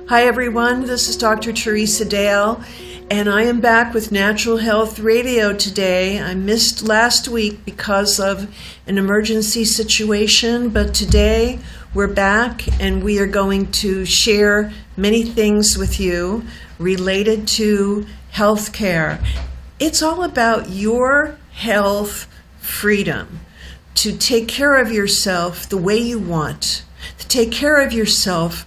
Hi everyone, this is Dr. Teresa Dale, and I am back with Natural Health Radio today. I missed last week because of an emergency situation, but today we're back and we are going to share many things with you related to healthcare. It's all about your health freedom to take care of yourself the way you want, to take care of yourself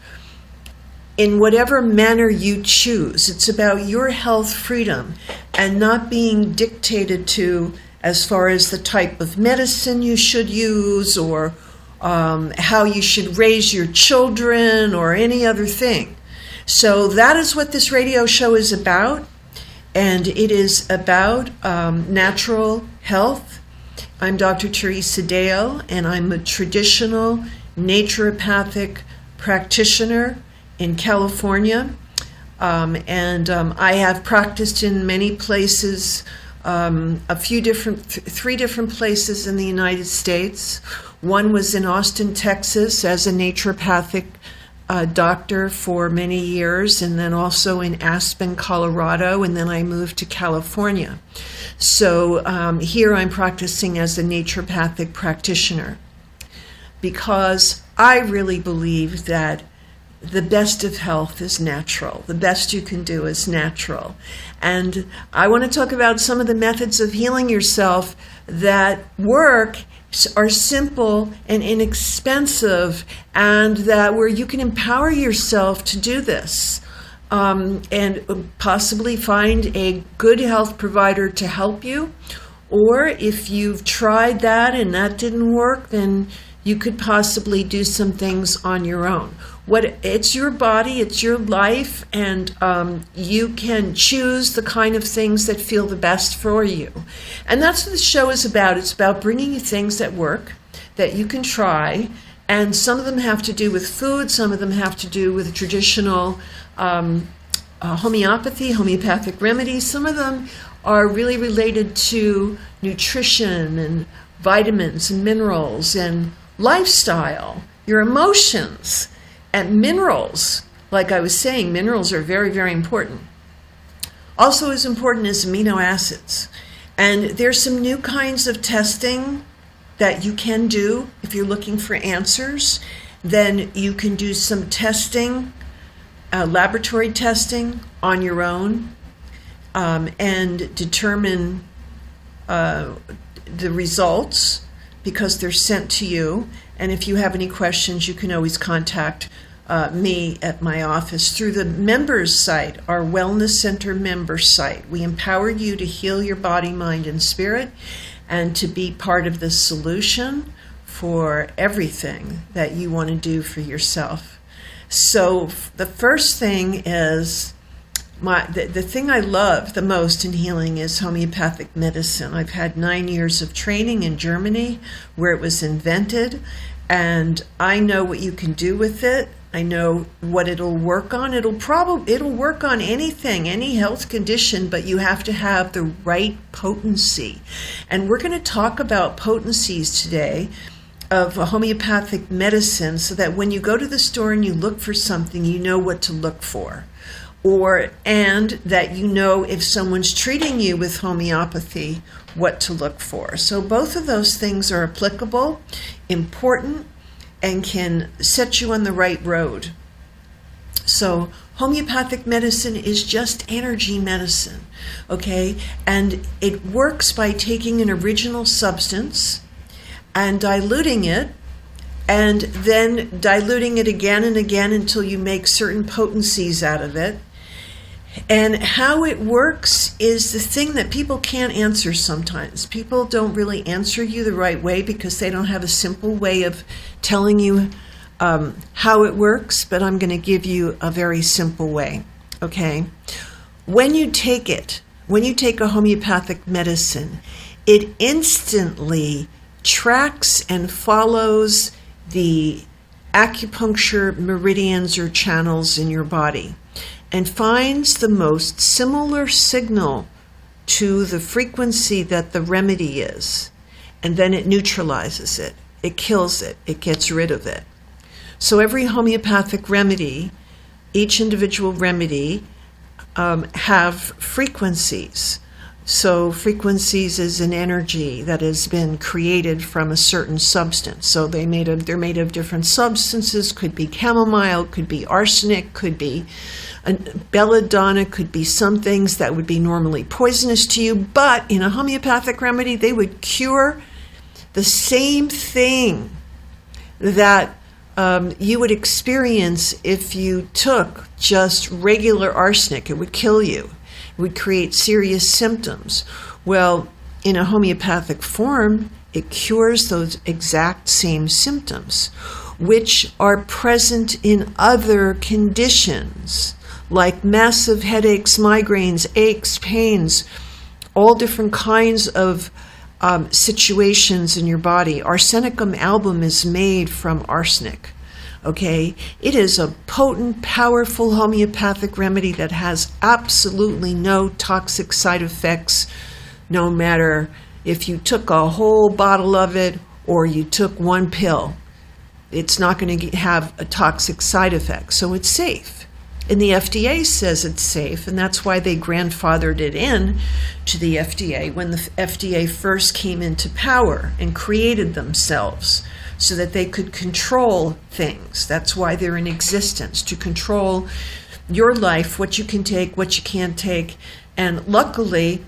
in whatever manner you choose. It's about your health freedom and not being dictated to as far as the type of medicine you should use or how you should raise your children or any other thing. So that is what this radio show is about, and it is about natural health. I'm Dr. Teresa Dale, and I'm a traditional naturopathic practitioner in California, and I have practiced in many places, three different places in the United States. One was in Austin, Texas, as a naturopathic doctor for many years, and then also in Aspen, Colorado, and then I moved to California. So here I'm practicing as a naturopathic practitioner because I really believe that the best of health is natural. The best you can do is natural. And I want to talk about some of the methods of healing yourself that work, are simple and inexpensive, and that where you can empower yourself to do this. And possibly find a good health provider to help you. Or if you've tried that and that didn't work, then you could possibly do some things on your own. It's your body, it's your life, and you can choose the kind of things that feel the best for you. And that's what the show is about. It's about bringing you things that work, that you can try, and some of them have to do with food, some of them have to do with traditional homeopathic remedies. Some of them are really related to nutrition and vitamins and minerals and lifestyle, your emotions. And minerals, like I was saying, minerals are very, very important. Also as important as amino acids. And there's some new kinds of testing that you can do if you're looking for answers. Then you can do some testing, laboratory testing on your own, and determine the results because they're sent to you. And if you have any questions, you can always contact me at my office through the members site, our Wellness Center members site. We empower you to heal your body, mind, and spirit, and to be part of the solution for everything that you want to do for yourself. So the first thing is, the thing I love the most in healing is homeopathic medicine. I've had 9 years of training in Germany where it was invented, and I know what you can do with it. I know what it'll work on. It'll work on anything, any health condition, but you have to have the right potency. And we're going to talk about potencies today of a homeopathic medicine so that when you go to the store and you look for something, you know what to look for. And that you know if someone's treating you with homeopathy, what to look for. So both of those things are applicable, important, and can set you on the right road. So homeopathic medicine is just energy medicine, okay? And it works by taking an original substance and diluting it, and then diluting it again and again until you make certain potencies out of it. And how it works is the thing that people can't answer sometimes. People don't really answer you the right way because they don't have a simple way of telling you how it works, but I'm going to give you a very simple way, okay? When you take a homeopathic medicine, it instantly tracks and follows the acupuncture meridians or channels in your body and finds the most similar signal to the frequency that the remedy is, and then it neutralizes it, it kills it, it gets rid of it. So every homeopathic remedy each individual remedy have frequencies. So frequencies is an energy that has been created from a certain substance. So they're made of different substances. Could be chamomile, could be arsenic, could be belladonna, could be some things that would be normally poisonous to you. But in a homeopathic remedy, they would cure the same thing that you would experience if you took just regular arsenic. It would kill you. It would create serious symptoms. Well, in a homeopathic form, it cures those exact same symptoms, which are present in other conditions, like massive headaches, migraines, aches, pains, all different kinds of situations in your body. Arsenicum album is made from arsenic. Okay, it is a potent, powerful homeopathic remedy that has absolutely no toxic side effects, no matter if you took a whole bottle of it or you took one pill. It's not going to have a toxic side effect, so it's safe. And the FDA says it's safe, and that's why they grandfathered it in to the FDA when the FDA first came into power and created themselves, so that they could control things. That's why they're in existence, to control your life, what you can take, what you can't take. And luckily,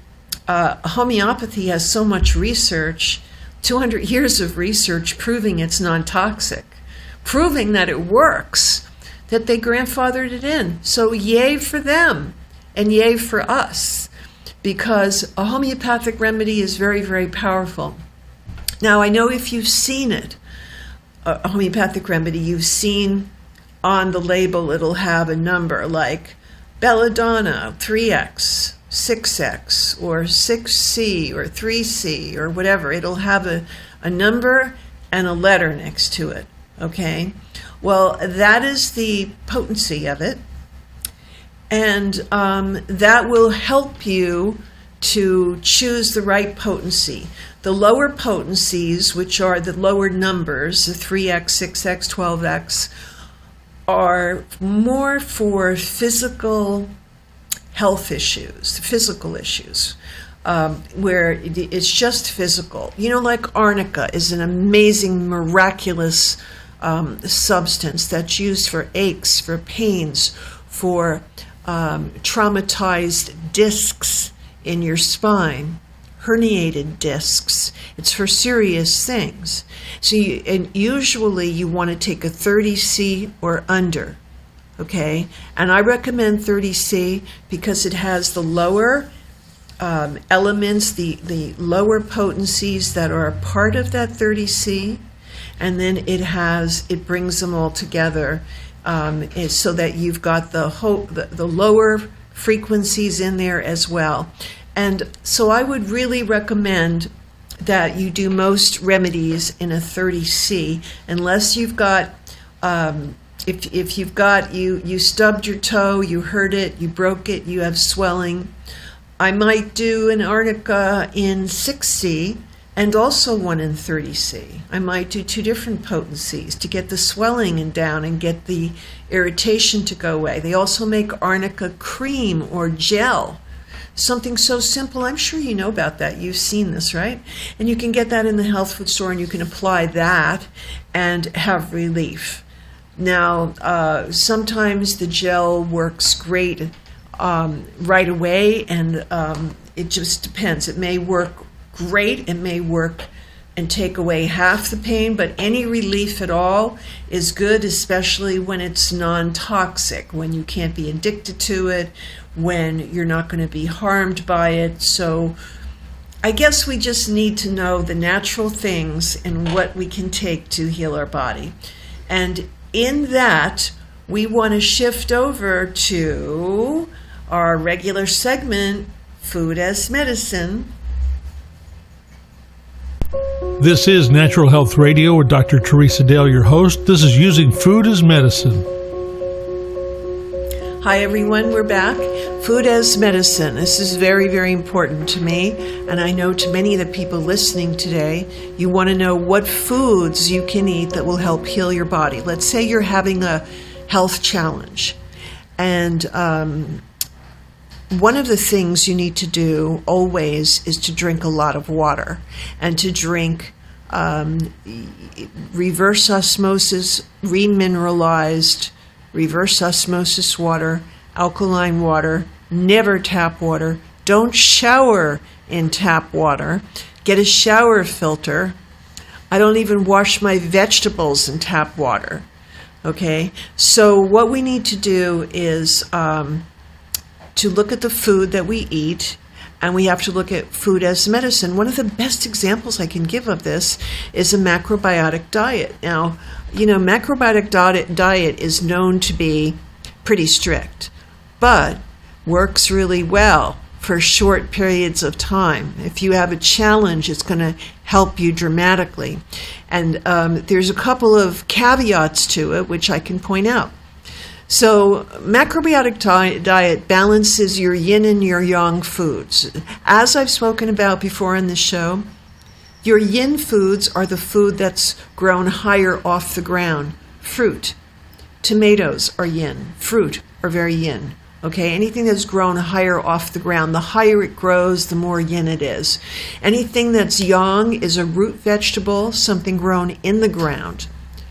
homeopathy has so much research, 200 years of research proving it's non-toxic, proving that it works, that they grandfathered it in. So yay for them and yay for us, because a homeopathic remedy is very, very powerful. Now, I know if you've seen it, a homeopathic remedy, you've seen on the label it'll have a number like belladonna 3x, 6x, or 6c, or 3c, or whatever. It'll have a number and a letter next to it, okay? Well, that is the potency of it, and that will help you to choose the right potency. The lower potencies, which are the lower numbers, the 3x, 6x, 12x, are more for physical health issues, physical issues, where it's just physical. You know, like arnica is an amazing, miraculous substance that's used for aches, for pains, for traumatized discs in your spine, herniated discs. It's for serious things. So usually you want to take a 30C or under, okay? And I recommend 30C because it has the lower elements, the lower potencies that are a part of that 30C, and then it brings them all together so that you've got the lower frequencies in there as well. And so I would really recommend that you do most remedies in a 30C, unless you've got, if you've got, you stubbed your toe, you hurt it, you broke it, you have swelling. I might do an arnica in 6C and also one in 30C. I might do two different potencies to get the swelling down and get the irritation to go away. They also make arnica cream or gel. Something so simple. I'm sure you know about that. You've seen this, right? And you can get that in the health food store, and you can apply that and have relief. Now, sometimes the gel works great right away, and it just depends. It may work great. It may work and take away half the pain, but any relief at all is good, especially when it's non-toxic, when you can't be addicted to it, when you're not going to be harmed by it. So I guess we just need to know the natural things and what we can take to heal our body. And in that, we want to shift over to our regular segment, Food as Medicine. This is Natural Health Radio with Dr. Teresa Dale, your host. This is Using Food as Medicine. Hi everyone, we're back. Food as medicine. This is very, very important to me, and I know to many of the people listening today, you want to know what foods you can eat that will help heal your body. Let's say you're having a health challenge, And one of the things you need to do always is to drink a lot of water, and to drink reverse osmosis, remineralized, reverse osmosis water, alkaline water, never tap water. Don't shower in tap water. Get a shower filter. I don't even wash my vegetables in tap water. Okay? So what we need to do is to look at the food that we eat, and we have to look at food as medicine. One of the best examples I can give of this is a macrobiotic diet. Now, macrobiotic diet is known to be pretty strict, but works really well for short periods of time. If you have a challenge, it's going to help you dramatically. And there's a couple of caveats to it, which I can point out. So macrobiotic diet balances your yin and your yang foods. As I've spoken about before in the show, your yin foods are the food that's grown higher off the ground. Fruit, tomatoes are yin. Fruit are very yin. Okay, anything that's grown higher off the ground, the higher it grows, the more yin it is. Anything that's yang is a root vegetable, something grown in the ground.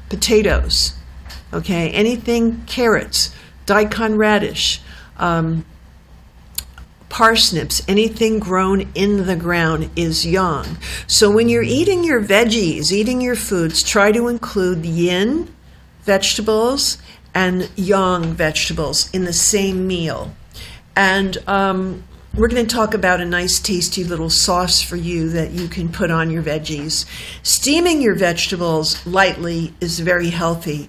Potatoes. Okay, anything, carrots, daikon radish, parsnips, anything grown in the ground is yang. So when you're eating your veggies, eating your foods, try to include yin vegetables and yang vegetables in the same meal. And we're going to talk about a nice tasty little sauce for you that you can put on your veggies. Steaming your vegetables lightly is very healthy.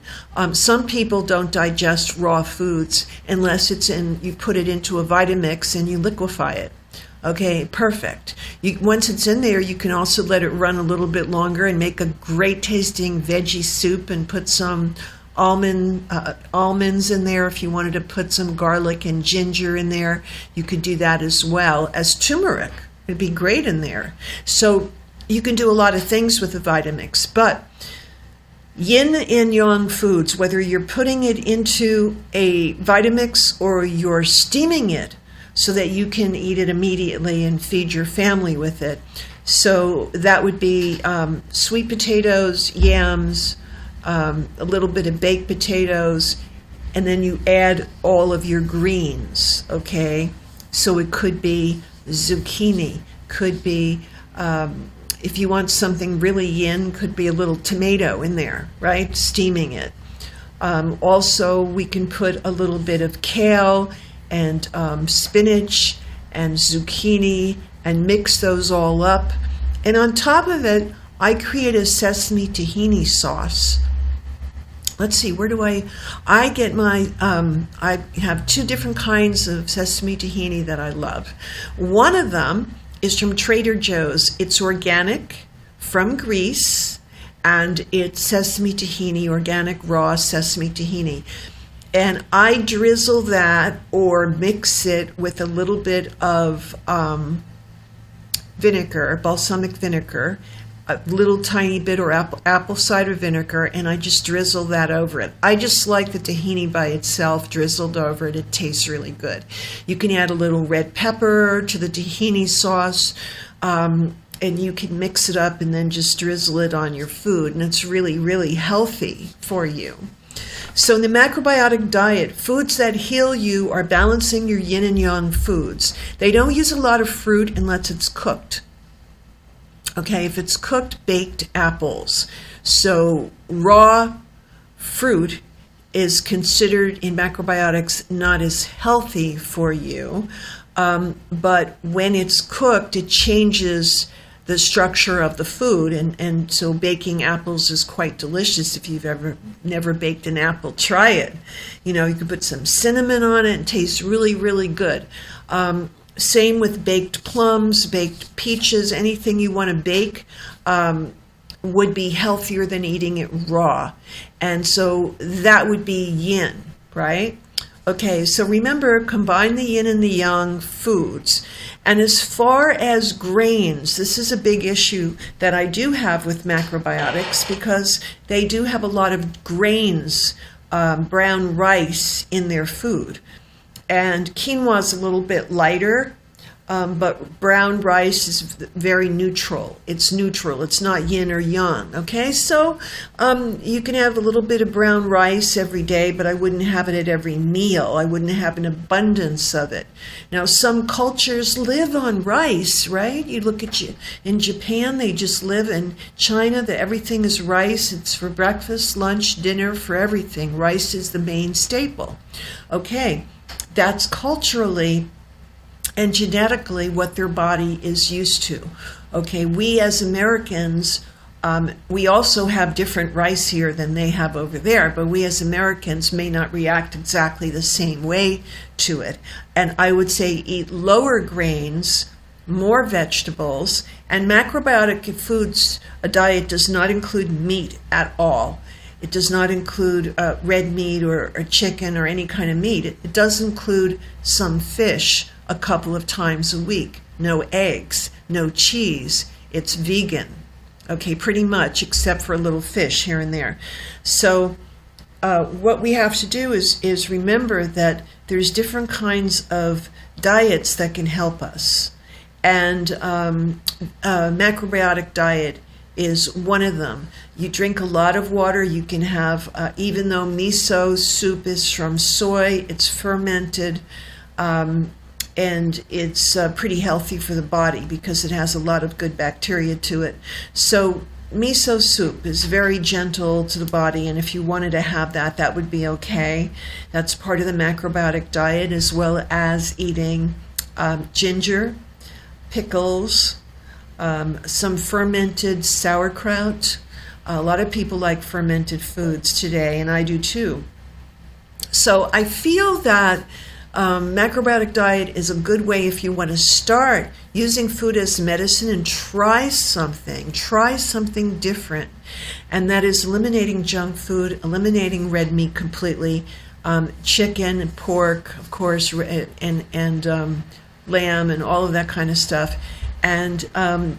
Some people don't digest raw foods unless you put it into a Vitamix and you liquefy it. Okay, perfect. Once it's in there, you can also let it run a little bit longer and make a great tasting veggie soup and put some almonds in there. If you wanted to put some garlic and ginger in there, you could do that as well as turmeric. It'd be great in there. So you can do a lot of things with the Vitamix, but yin and yang foods, whether you're putting it into a Vitamix or you're steaming it so that you can eat it immediately and feed your family with it. So that would be sweet potatoes, yams, a little bit of baked potatoes, and then you add all of your greens, okay? So it could be zucchini, could be, if you want something really yin, could be a little tomato in there, right? Steaming it. Also, we can put a little bit of kale and spinach and zucchini and mix those all up. And on top of it, I create a sesame tahini sauce. Let's see, where do I get my, I have two different kinds of sesame tahini that I love. One of them is from Trader Joe's. It's organic from Greece, and it's sesame tahini, organic raw sesame tahini. And I drizzle that or mix it with a little bit of vinegar, balsamic vinegar, a little tiny bit, or apple cider vinegar, and I just drizzle that over it. I just like the tahini by itself drizzled over it. It tastes really good. You can add a little red pepper to the tahini sauce, and you can mix it up and then just drizzle it on your food, and it's really, really healthy for you. So in the macrobiotic diet, foods that heal you are balancing your yin and yang foods. They don't use a lot of fruit unless it's cooked. Okay, if it's cooked, baked apples. So raw fruit is considered in macrobiotics not as healthy for you, but when it's cooked, it changes the structure of the food, and so baking apples is quite delicious. If you've never baked an apple, try it. You can put some cinnamon on it and it tastes really, really good. Same with baked plums, baked peaches, anything you want to bake would be healthier than eating it raw. And so that would be yin, right? Okay, so remember, combine the yin and the yang foods. And as far as grains, this is a big issue that I do have with macrobiotics because they do have a lot of grains brown rice in their food. And quinoa is a little bit lighter, but brown rice is very neutral. It's neutral. It's not yin or yang. Okay, so you can have a little bit of brown rice every day, but I wouldn't have it at every meal. I wouldn't have an abundance of it. Now, some cultures live on rice, right? You look at in Japan, they just live. In China, everything is rice. It's for breakfast, lunch, dinner, for everything. Rice is the main staple. Okay, that's culturally and genetically what their body is used to. Okay, we as Americans, we also have different rice here than they have over there, but we as Americans may not react exactly the same way to it. And I would say eat lower grains, more vegetables, and macrobiotic foods. A diet does not include meat at all. It does not include red meat or chicken or any kind of meat. It does include some fish a couple of times a week. No eggs, no cheese. It's vegan. Okay, pretty much, except for a little fish here and there. So what we have to do is remember that there's different kinds of diets that can help us. And macrobiotic diet is one of them. You drink a lot of water. You can have, even though miso soup is from soy, it's fermented, and it's pretty healthy for the body because it has a lot of good bacteria to it. So miso soup is very gentle to the body, and if you wanted to have that, that would be okay. That's part of the macrobiotic diet, as well as eating ginger, pickles, some fermented sauerkraut. A lot of people like fermented foods today, and I do too. So I feel that macrobiotic diet is a good way if you want to start using food as medicine and try something different. And that is eliminating junk food, eliminating red meat completely, chicken and pork, of course, and lamb and all of that kind of stuff. And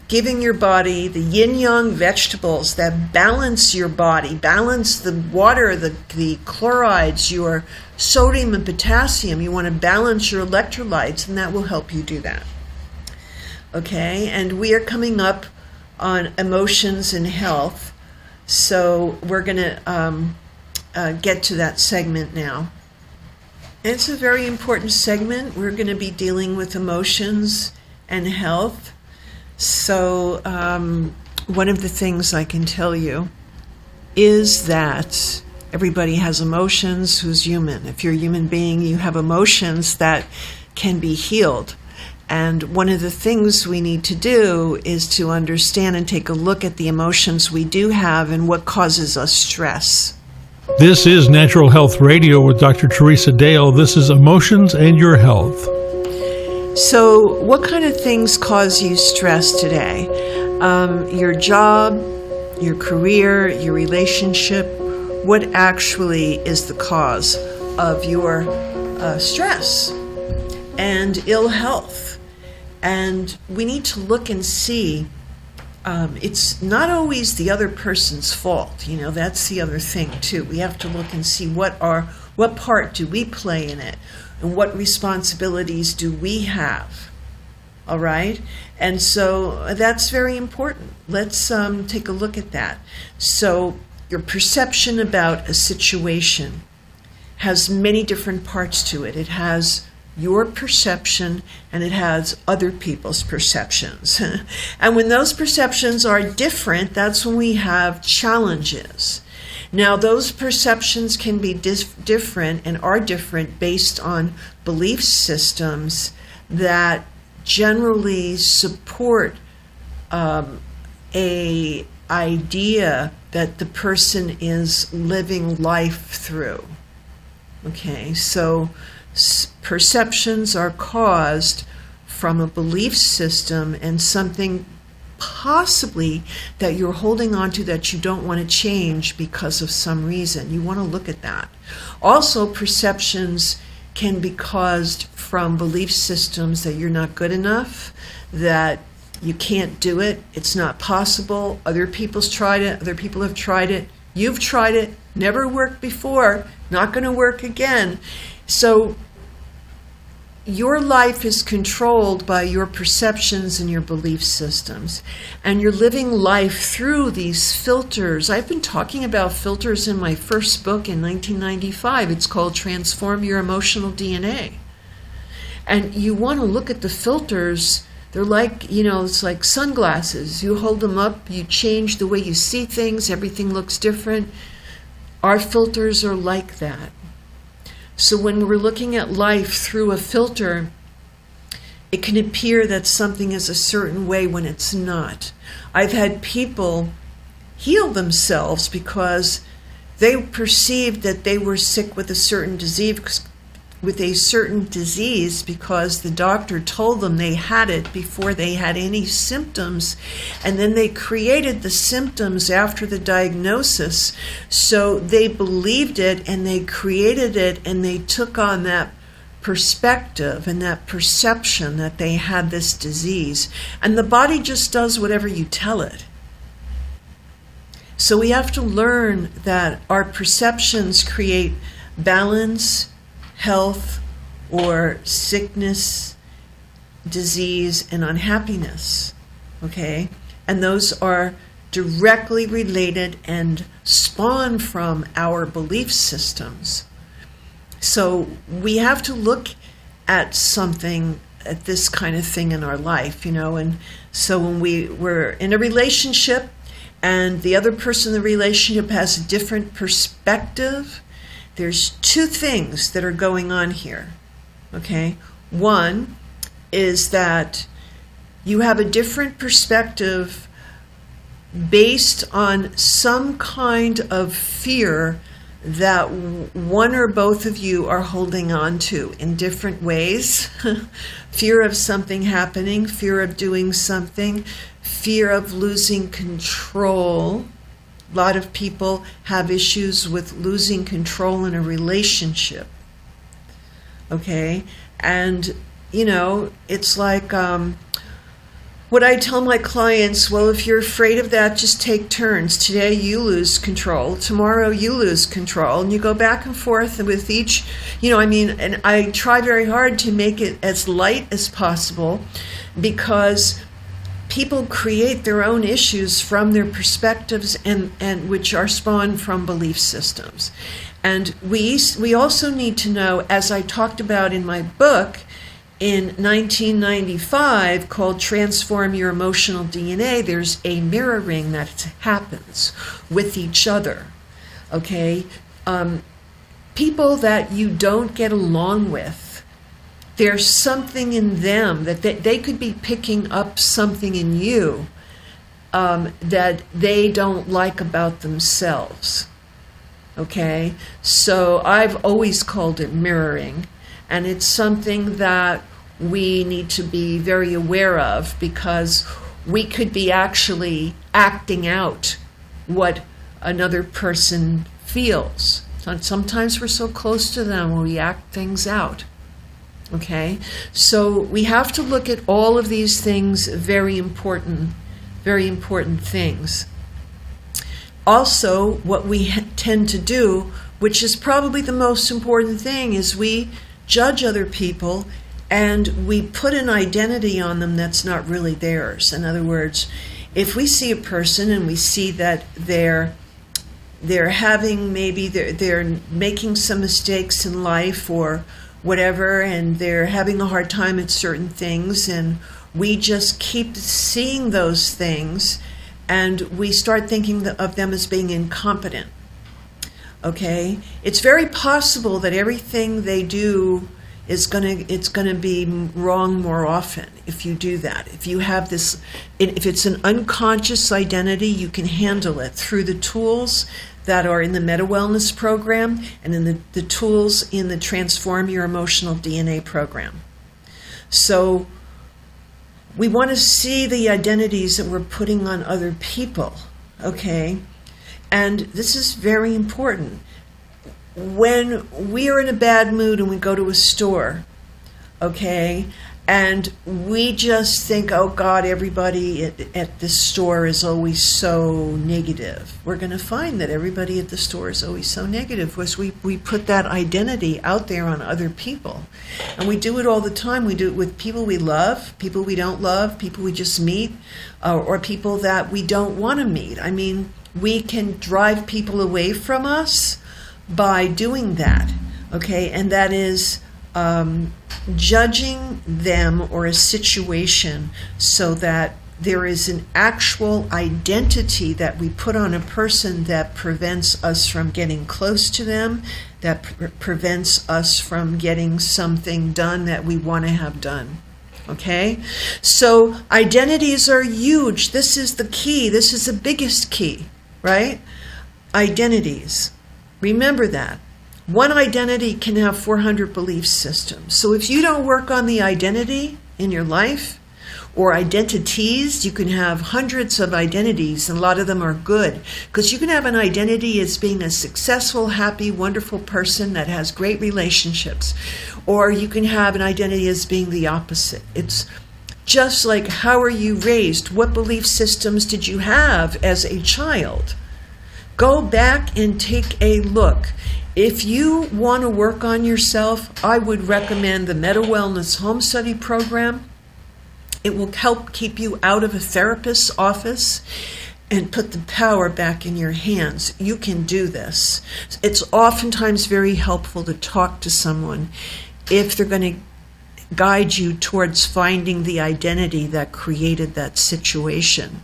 giving your body the yin-yang vegetables that balance your body, balance the water, the chlorides, your sodium and potassium. You want to balance your electrolytes, and that will help you do that. Okay, and we are coming up on emotions and health, so we're going to get to that segment now. And it's a very important segment. We're going to be dealing with emotions and health. So one of the things I can tell you is that everybody has emotions who's human. If you're a human being, you have emotions that can be healed. And one of the things we need to do is to understand and take a look at the emotions we do have and what causes us stress. This is Natural Health Radio with Dr. Teresa Dale. This is Emotions and Your Health. So what kind of things cause you stress today? Your job, your career, your relationship. What actually is the cause of your stress and ill health? And we need to look and see. It's not always the other person's fault. You know, that's the other thing too. We have to look and see what part do we play in it, and what responsibilities do we have. All right, and so that's very important. Let's take a look at that. So your perception about a situation has many different parts to it. It has your perception and it has other people's perceptions. And when those perceptions are different, that's when we have challenges. Now, those perceptions can be different and are different based on belief systems that generally support a idea that the person is living life through. Okay, so perceptions are caused from a belief system and something possibly that you're holding on to that you don't want to change because of some reason. You want to look at that. Also, perceptions can be caused from belief systems that you're not good enough, that you can't do it, it's not possible, other people's tried it, other people have tried it, you've tried it, never worked before, not going to work again. So your life is controlled by your perceptions and your belief systems. And you're living life through these filters. I've been talking about filters in my first book in 1995. It's called Transform Your Emotional DNA. And you want to look at the filters. They're like, it's like sunglasses. You hold them up, you change the way you see things, everything looks different. Our filters are like that. So when we're looking at life through a filter, it can appear that something is a certain way when it's not. I've had people heal themselves because they perceived that they were sick with a certain disease, because the doctor told them they had it before they had any symptoms, and then they created the symptoms after the diagnosis. So they believed it and they created it, and they took on that perspective and that perception that they had this disease, and the body just does whatever you tell it. So we have to learn that our perceptions create balance, health, or sickness, disease, and unhappiness, okay? And those are directly related and spawn from our belief systems. So we have to look at something, at this kind of thing in our life, and so when we're in a relationship and the other person in the relationship has a different perspective, there's two things that are going on here, okay? One is that you have a different perspective based on some kind of fear that one or both of you are holding on to in different ways. Fear of something happening, fear of doing something, fear of losing control. A lot of people have issues with losing control in a relationship, okay? And, it's like what I tell my clients, well, if you're afraid of that, just take turns. Today you lose control, tomorrow you lose control, and you go back and forth with each, and I try very hard to make it as light as possible, because people create their own issues from their perspectives, and which are spawned from belief systems. And we also need to know, as I talked about in my book in 1995 called Transform Your Emotional DNA, there's a mirroring that happens with each other, okay? People that you don't get along with, there's something in them that they could be picking up something in you that they don't like about themselves, okay? So I've always called it mirroring, and it's something that we need to be very aware of, because we could be actually acting out what another person feels. Sometimes we're so close to them we act things out. Okay, so we have to look at all of these things, very important things. Also, what we tend to do, which is probably the most important thing, is we judge other people and we put an identity on them that's not really theirs. In other words, if we see a person and we see that they're having, maybe they're making some mistakes in life or whatever, and they're having a hard time at certain things, and we just keep seeing those things, and we start thinking of them as being incompetent. Okay? It's very possible that everything they do it's gonna be wrong more often if you do that. If you have this, if it's an unconscious identity, you can handle it through the tools that are in the Meta Wellness program and in the tools in the Transform Your Emotional DNA program. So we want to see the identities that we're putting on other people, okay? And this is very important. When we are in a bad mood and we go to a store, okay, And we just think, oh God, everybody at this store is always so negative. We're going to find that everybody at the store is always so negative because we put that identity out there on other people. And we do it all the time. We do it with people we love, people we don't love, people we just meet, or people that we don't want to meet. I mean, we can drive people away from us by doing that, okay? And that is judging them or a situation so that there is an actual identity that we put on a person that prevents us from getting close to them, that prevents us from getting something done that we want to have done. Okay? So identities are huge. This is the key. This is the biggest key, right? Identities. Remember that. One identity can have 400 belief systems. So if you don't work on the identity in your life, or identities, you can have hundreds of identities, and a lot of them are good. Because you can have an identity as being a successful, happy, wonderful person that has great relationships. Or you can have an identity as being the opposite. It's just like, how are you raised? What belief systems did you have as a child? Go back and take a look. If you want to work on yourself, I would recommend the Meta Wellness Home Study Program. It will help keep you out of a therapist's office and put the power back in your hands. You can do this. It's oftentimes very helpful to talk to someone if they're going to guide you towards finding the identity that created that situation.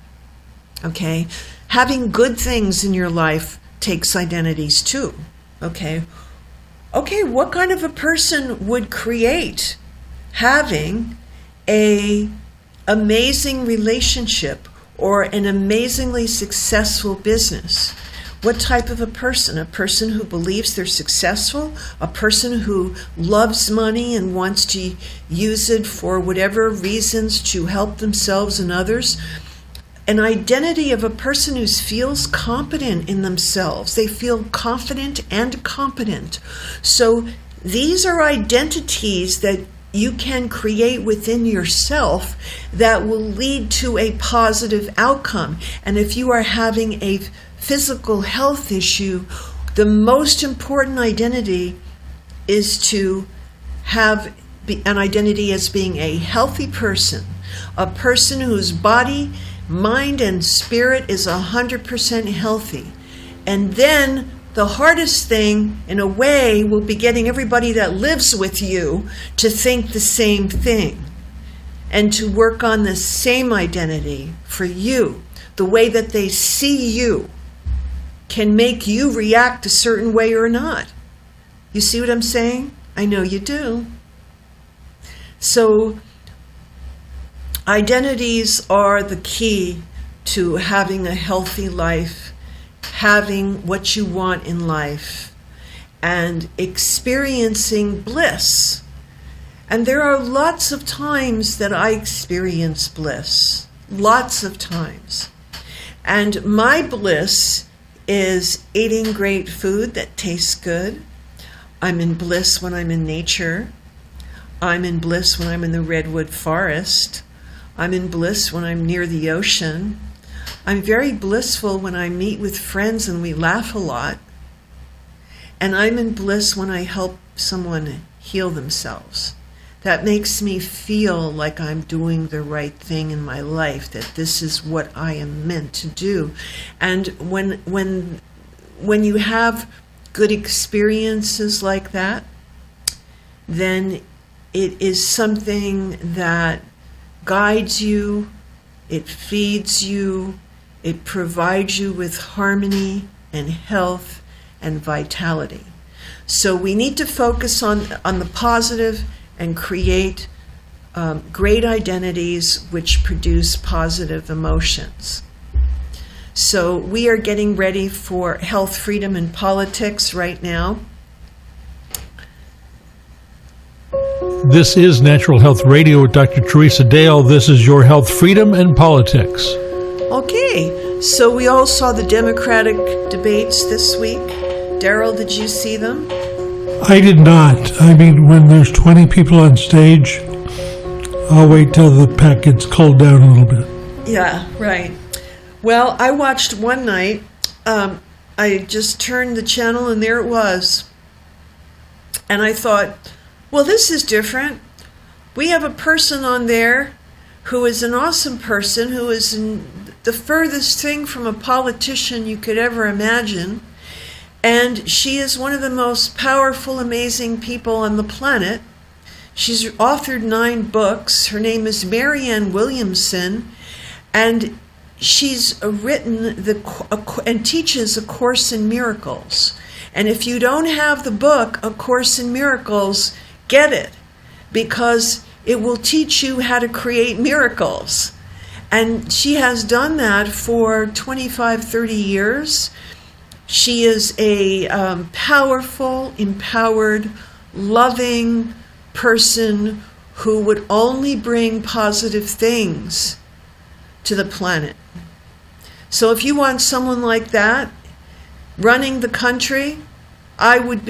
Okay? Having good things in your life takes identities too. Okay, what kind of a person would create having a amazing relationship or an amazingly successful business? What type of a person? A person who believes they're successful? A person who loves money and wants to use it for whatever reasons to help themselves and others? An identity of a person who feels competent in themselves. They feel confident and competent. So these are identities that you can create within yourself that will lead to a positive outcome. And if you are having a physical health issue, the most important identity is to have an identity as being a healthy person, a person whose body, mind, and spirit is 100% healthy. And then the hardest thing, in a way, will be getting everybody that lives with you to think the same thing and to work on the same identity for you. The way that they see you can make you react a certain way or not. You see what I'm saying? I know you do. So identities are the key to having a healthy life, having what you want in life, and experiencing bliss. And there are lots of times that I experience bliss. Lots of times. And my bliss is eating great food that tastes good. I'm in bliss when I'm in nature. I'm in bliss when I'm in the redwood forest. I'm in bliss when I'm near the ocean. I'm very blissful when I meet with friends and we laugh a lot. And I'm in bliss when I help someone heal themselves. That makes me feel like I'm doing the right thing in my life, that this is what I am meant to do. And when you have good experiences like that, then it is something that guides you, it feeds you, it provides you with harmony and health and vitality. So we need to focus on the positive and create great identities which produce positive emotions. So we are getting ready for Health, Freedom, and Politics right now. This is Natural Health Radio with Dr. Teresa Dale. This is your Health, Freedom, and Politics. Okay, so we all saw the Democratic debates this week. Daryl, did you see them? I did not. I mean, when there's 20 people on stage, I'll wait till the pack gets cooled down a little bit. Yeah, right. Well, I watched one night. I just turned the channel and there it was. And I thought, well, this is different. We have a person on there who is an awesome person, who is the furthest thing from a politician you could ever imagine. And she is one of the most powerful, amazing people on the planet. She's authored 9 books. Her name is Marianne Williamson, and she's written and teaches A Course in Miracles. And if you don't have the book, A Course in Miracles, get it, because it will teach you how to create miracles. And she has done that for 25, 30 years. She is a powerful, empowered, loving person who would only bring positive things to the planet. So if you want someone like that running the country, I would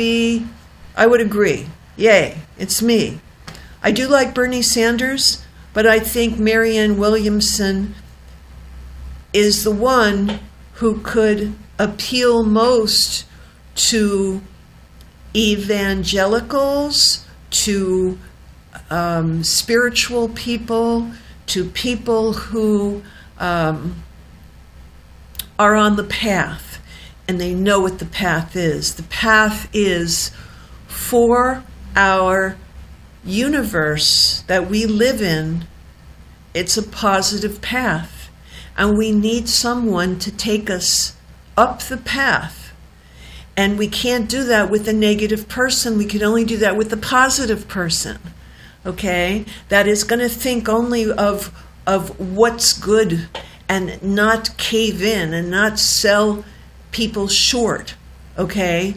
agree. Yay, it's me. I do like Bernie Sanders, but I think Marianne Williamson is the one who could appeal most to evangelicals, to spiritual people, to people who are on the path, and they know what the path is. The path is for our universe that we live in. It's a positive path, and we need someone to take us up the path. And we can't do that with a negative person. We can only do that with a positive person, okay? That is going to think only of what's good and not cave in and not sell people short, okay?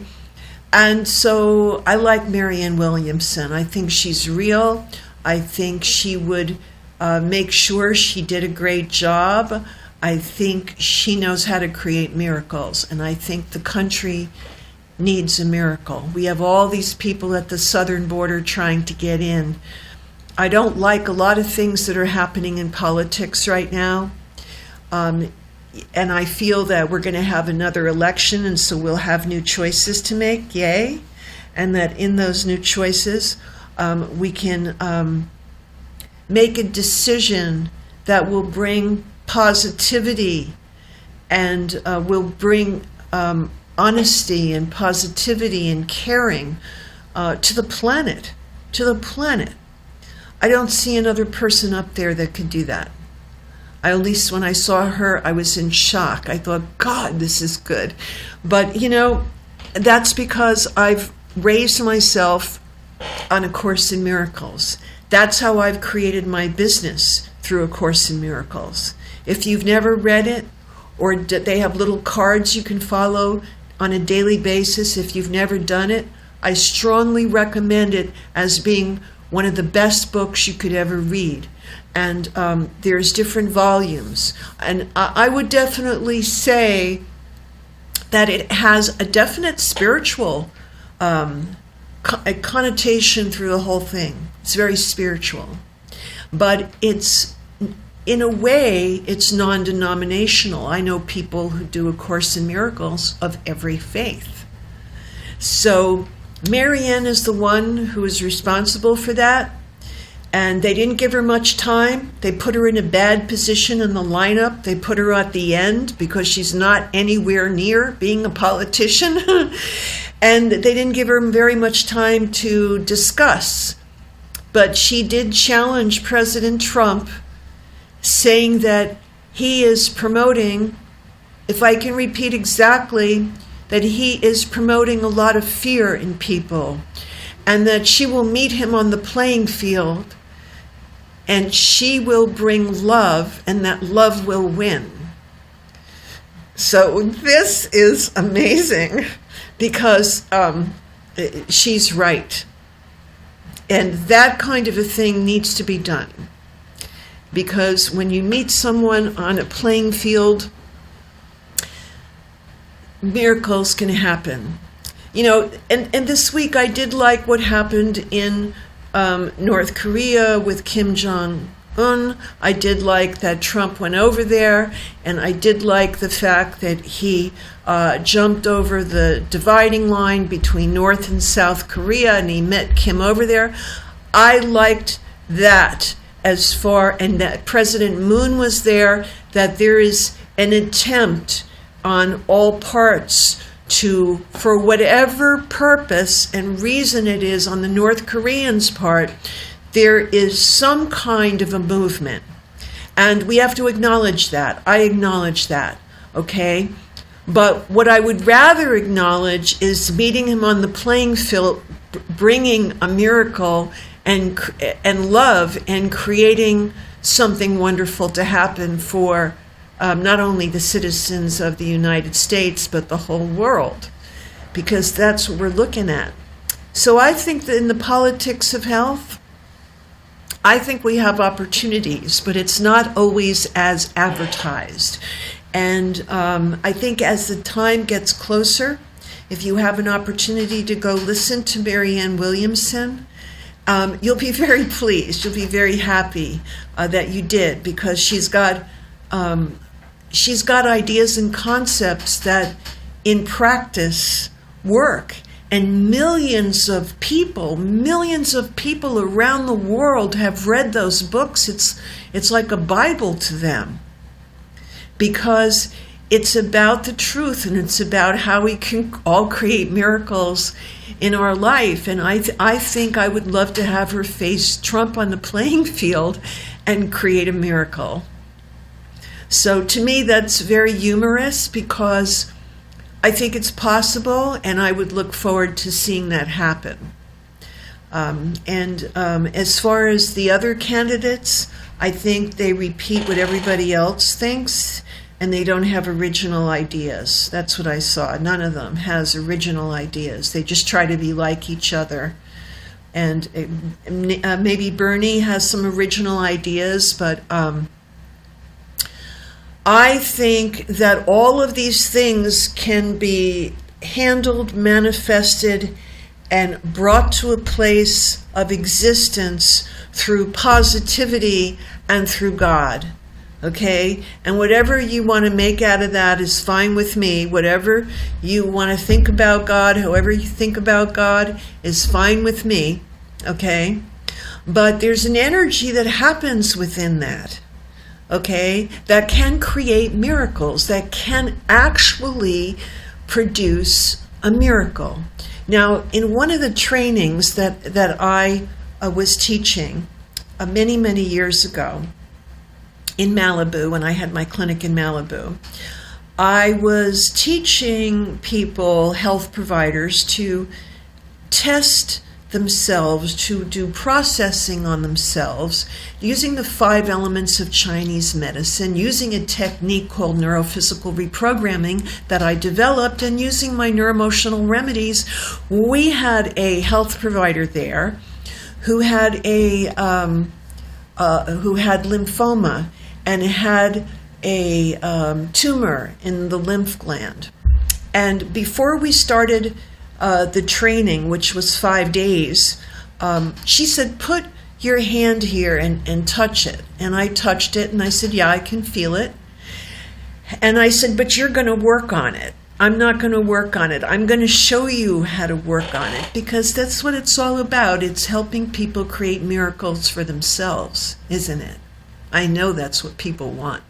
And so I like Marianne Williamson. I think she's real. I think she would make sure she did a great job. I think she knows how to create miracles, and I think the country needs a miracle. We have all these people at the southern border trying to get in. I don't like a lot of things that are happening in politics right now, and I feel that we're going to have another election, and so we'll have new choices to make, yay, and that in those new choices we can make a decision that will bring positivity and will bring honesty and positivity and caring to the planet, I don't see another person up there that could do that. At least when I saw her, I was in shock. I thought, God, this is good. But, that's because I've raised myself on A Course in Miracles. That's how I've created my business, through A Course in Miracles. If you've never read it, or they have little cards you can follow on a daily basis, if you've never done it, I strongly recommend it as being one of the best books you could ever read. And there's different volumes. And I would definitely say that it has a definite spiritual connotation through the whole thing. It's very spiritual. But it's, in a way, it's non-denominational. I know people who do A Course in Miracles of every faith. So Marianne is the one who is responsible for that. And they didn't give her much time. They put her in a bad position in the lineup. They put her at the end because she's not anywhere near being a politician. And they didn't give her very much time to discuss. But she did challenge President Trump, saying that he is promoting, if I can repeat exactly, that he is promoting a lot of fear in people, and that she will meet him on the playing field, and she will bring love, and that love will win. So this is amazing, because she's right. And that kind of a thing needs to be done. Because when you meet someone on a playing field, miracles can happen. And this week I did like what happened in North Korea with Kim Jong-un. I did like that Trump went over there, and I did like the fact that he jumped over the dividing line between North and South Korea, and he met Kim over there. I liked that and that President Moon was there, that there is an attempt on all parts to, for whatever purpose and reason it is on the North Koreans' part, there is some kind of a movement. And we have to acknowledge that. I acknowledge that, okay? But what I would rather acknowledge is meeting him on the playing field, bringing a miracle and love and creating something wonderful to happen for not only the citizens of the United States, but the whole world, because that's what we're looking at. So I think that in the politics of health, I think we have opportunities, but it's not always as advertised. And I think as the time gets closer, if you have an opportunity to go listen to Marianne Williamson, you'll be very pleased. You'll be very happy that you did, because she's got ideas and concepts that in practice work. And millions of people around the world have read those books. It's like a Bible to them, because it's about the truth, and it's about how we can all create miracles in our life. And I think I would love to have her face Trump on the playing field and create a miracle. So to me, that's very humorous, because I think it's possible, and I would look forward to seeing that happen. As far as the other candidates, I think they repeat what everybody else thinks, and they don't have original ideas. That's what I saw. None of them has original ideas. They just try to be like each other. And maybe Bernie has some original ideas, but I think that all of these things can be handled, manifested, and brought to a place of existence through positivity and through God. Okay? And whatever you want to make out of that is fine with me. Whatever you want to think about God, however you think about God, is fine with me. Okay? But there's an energy that happens within that. Okay, that can create miracles, that can actually produce a miracle. Now, in one of the trainings that I was teaching many, many years ago in Malibu, when I had my clinic in Malibu, I was teaching people, health providers, to test themselves, to do processing on themselves using the 5 elements of Chinese medicine, using a technique called neurophysical reprogramming that I developed, and using my neuroemotional remedies. We had a health provider there who had lymphoma and had a tumor in the lymph gland. And before we started the training, which was 5 days, she said, put your hand here and touch it. And I touched it, and I said, yeah, I can feel it. And I said, but you're going to work on it. I'm not going to work on it. I'm going to show you how to work on it, because that's what it's all about. It's helping people create miracles for themselves, isn't it? I know that's what people want.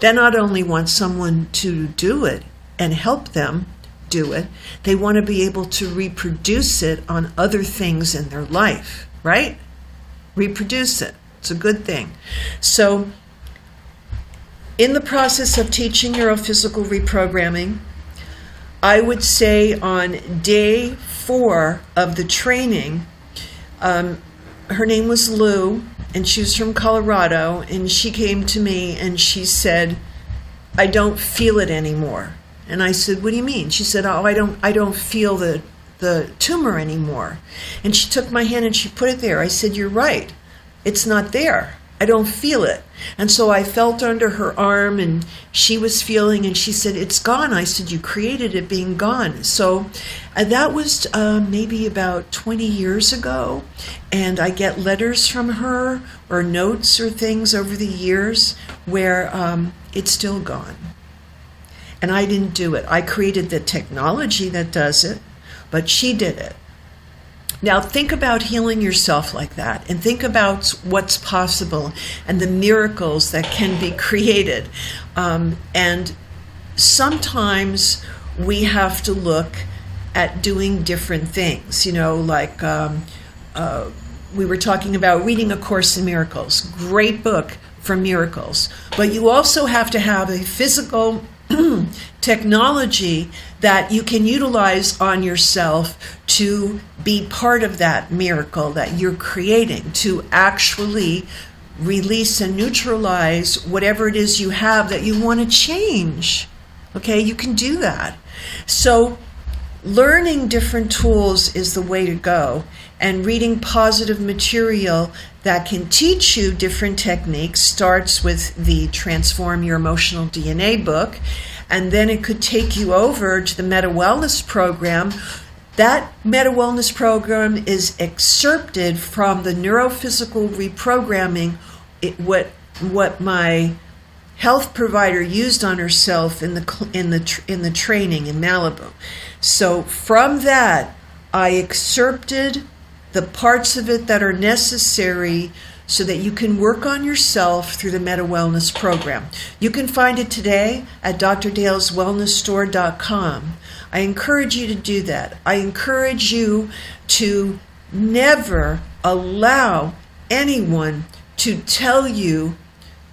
They not only want someone to do it and help them do it, they want to be able to reproduce it on other things in their life, right? Reproduce it. It's a good thing. So in the process of teaching neurophysical reprogramming, I would say on day 4 of the training, her name was Lou, and she was from Colorado, and she came to me and she said, I don't feel it anymore. And I said, what do you mean? She said, oh, I don't feel the tumor anymore. And she took my hand and she put it there. I said, you're right. It's not there. I don't feel it. And so I felt under her arm, and she was feeling, and she said, it's gone. I said, you created it being gone. So that was maybe about 20 years ago. And I get letters from her or notes or things over the years where it's still gone. And I didn't do it. I created the technology that does it, but she did it. Now think about healing yourself like that, and think about what's possible and the miracles that can be created. And sometimes we have to look at doing different things, like we were talking about reading A Course in Miracles. Great book for miracles. But you also have to have a physical technology that you can utilize on yourself to be part of that miracle that you're creating, to actually release and neutralize whatever it is you have that you want to change. Okay, you can do that. So learning different tools is the way to go, and reading positive material that can teach you different techniques starts with the Transform Your Emotional DNA book, and then it could take you over to the Meta Wellness Program. That Meta Wellness Program is excerpted from the Neurophysical Reprogramming, what my health provider used on herself in the training in Malibu. So from that, I excerpted the parts of it that are necessary so that you can work on yourself through the Meta Wellness Program. You can find it today at drdaleswellnessstore.com. I encourage you to do that. I encourage you to never allow anyone to tell you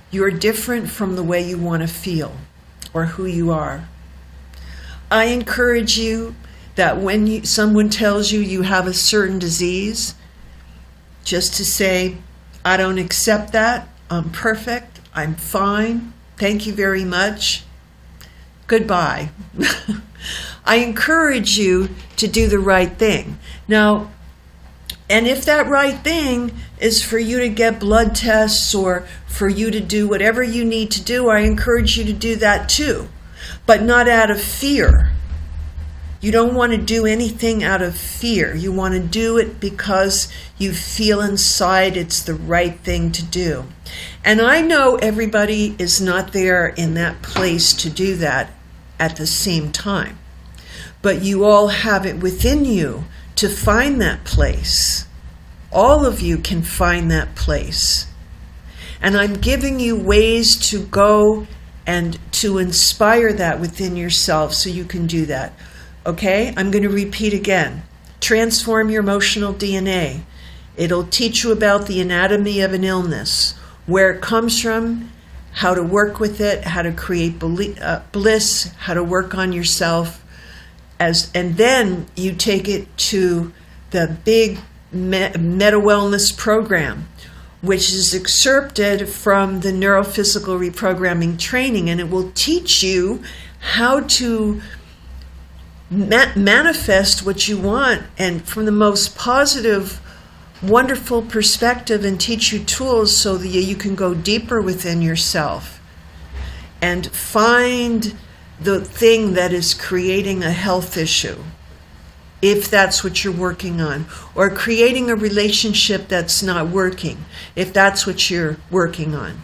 you're different from the way you want to feel or who you are. I encourage you that when someone tells you you have a certain disease, just to say, I don't accept that. I'm perfect. I'm fine. Thank you very much. Goodbye. I encourage you to do the right thing. Now, and if that right thing is for you to get blood tests or for you to do whatever you need to do, I encourage you to do that too, but not out of fear. You don't want to do anything out of fear. You want to do it because you feel inside it's the right thing to do. And I know everybody is not there in that place to do that at the same time. But you all have it within you to find that place. All of you can find that place. And I'm giving you ways to go and to inspire that within yourself so you can do that. Okay, I'm going to repeat again. Transform Your Emotional DNA. It'll teach you about the anatomy of an illness, where it comes from, how to work with it, how to create bliss, how to work on yourself, and then you take it to the big Meta Wellness Program, which is excerpted from the Neurophysical Reprogramming training, and it will teach you how to manifest what you want, and from the most positive, wonderful perspective, and teach you tools so that you can go deeper within yourself and find the thing that is creating a health issue, if that's what you're working on, or creating a relationship that's not working, if that's what you're working on,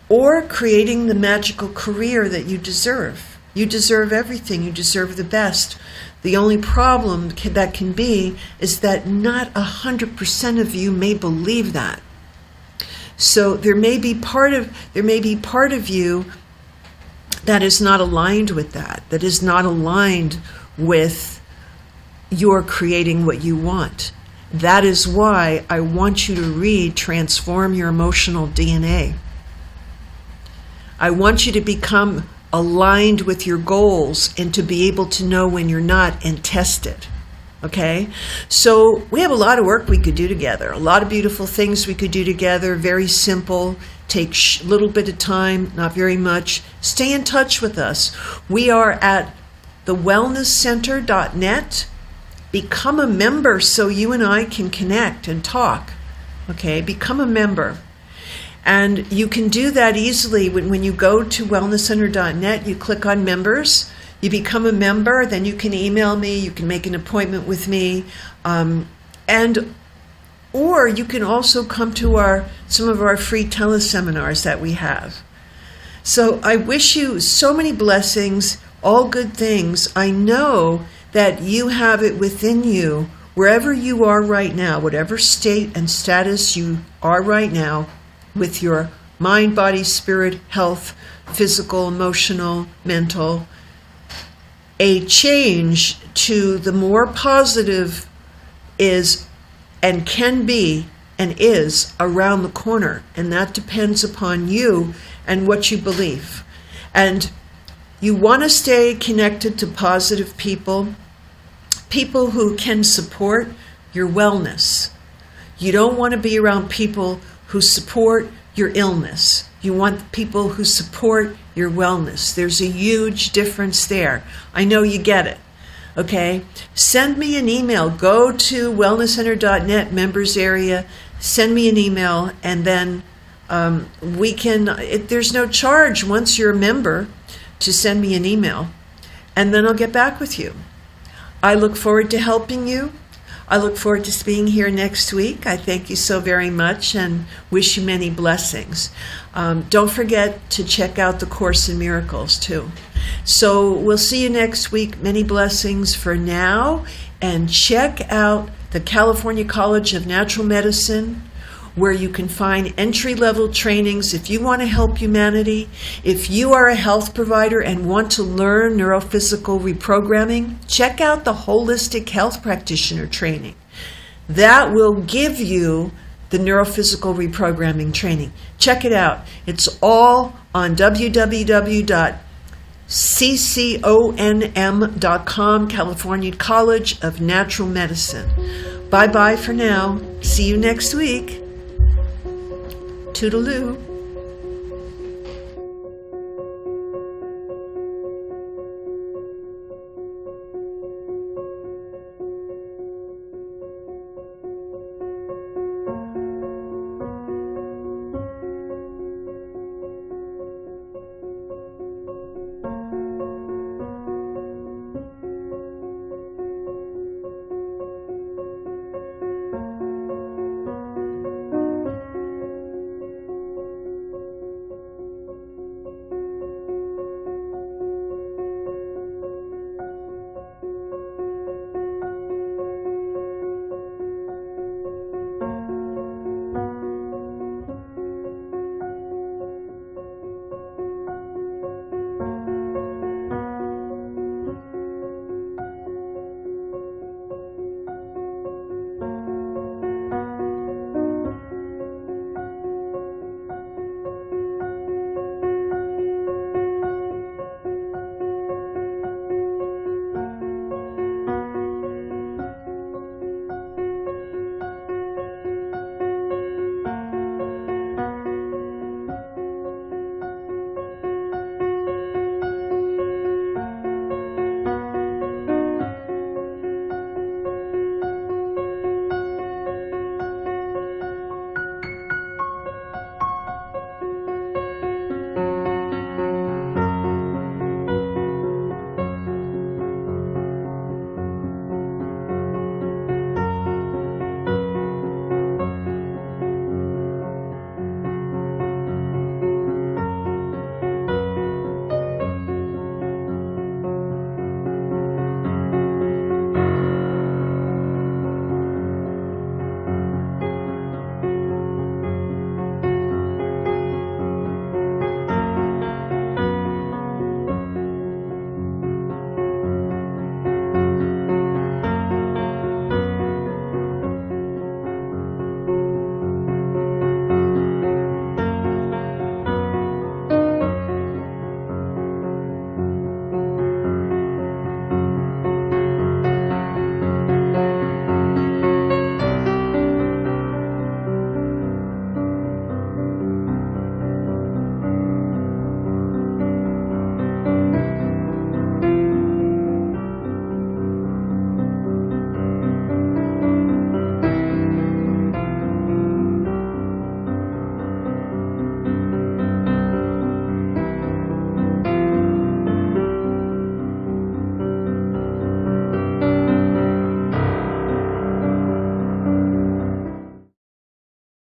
or creating the magical career that you deserve. You deserve everything. You deserve the best. The only problem that can be is that not 100% of you may believe that. So there may be part of you that is not aligned with that is not aligned with your creating what you want. That is why I want you to read Transform Your Emotional DNA. I want you to become aligned with your goals and to be able to know when you're not and test it. Okay? So we have a lot of work we could do together, a lot of beautiful things we could do together, very simple, take a little bit of time, not very much. Stay in touch with us. We are at thewellnesscenter.net. Become a member so you and I can connect and talk. Okay? Become a member. And you can do that easily when you go to wellnesscenter.net, you click on members, you become a member, then you can email me, you can make an appointment with me, or you can also come to some of our free teleseminars that we have. So I wish you so many blessings, all good things. I know that you have it within you, wherever you are right now, whatever state and status you are right now, with your mind, body, spirit, health, physical, emotional, mental, a change to the more positive is and can be and is around the corner. And that depends upon you and what you believe. And you want to stay connected to positive people who can support your wellness. You don't want to be around people who support your illness. You want people who support your wellness. There's a huge difference there. I know you get it. Okay? Send me an email. Go to wellnesscenter.net members area. Send me an email, and then there's no charge once you're a member to send me an email, and then I'll get back with you. I look forward to helping you. I look forward to being here next week. I thank you so very much and wish you many blessings. Don't forget to check out the Course in Miracles too. So we'll see you next week. Many blessings for now. And check out the California College of Natural Medicine, where you can find entry-level trainings if you want to help humanity. If you are a health provider and want to learn neurophysical reprogramming, check out the Holistic Health Practitioner training. That will give you the neurophysical reprogramming training. Check it out. It's all on www.cconm.com, California College of Natural Medicine. Bye-bye for now. See you next week. Toodaloo.